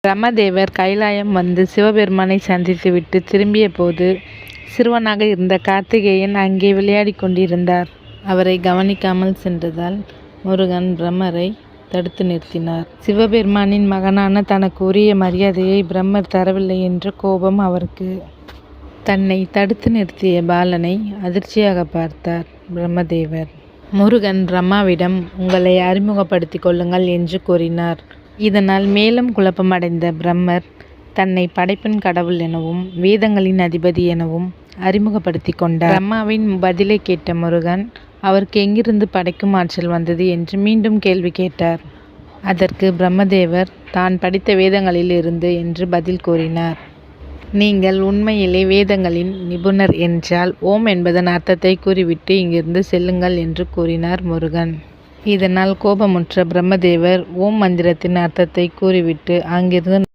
பிரம்மதேவர் கைலாயம் வந்து சிவபெருமானை சந்தித்துவிட்டு திரும்பிய போது சிறுவனாக இருந்த கார்த்திகேயன் அங்கே விளையாடி கொண்டிருந்தார். அவரை கவனிக்காமல் சென்றதால் முருகன் பிரம்மரை தடுத்து நிறுத்தினார். சிவபெருமானின் மகனான தனக்கு உரிய மரியாதையை பிரம்மர் தரவில்லை என்ற கோபம் அவருக்கு. தன்னை தடுத்து நிறுத்திய பாலனை அதிர்ச்சியாக பார்த்தார் பிரம்மதேவர். முருகன் பிரம்மாவிடம் உங்களை அறிமுகப்படுத்திக் கொள்ளுங்கள் என்று கூறினார். இதனால் மேலும் குழப்பமடைந்த பிரம்மர் தன்னை படைப்பின் கடவுள் எனவும் வேதங்களின் அதிபதி எனவும் அறிமுகப்படுத்தி கொண்டார். பிரம்மாவின் பதிலை கேட்ட முருகன் அவருக்கு எங்கிருந்து படைக்கும் ஆற்றல் வந்தது என்று மீண்டும் கேள்வி கேட்டார். அதற்கு பிரம்மதேவர் தான் படித்த வேதங்களில் இருந்து என்று பதில் கூறினார். நீங்கள் உண்மையிலே வேதங்களின் நிபுணர் என்றால் ஓம் என்பதன் அர்த்தத்தை கூறிவிட்டு இங்கிருந்து செல்லுங்கள் என்று கூறினார் முருகன். இதனால் கோபமுற்ற பிரம்மதேவர் ஓம் மந்திரத்தின் அர்த்தத்தை கூறிவிட்டு அங்கிருந்து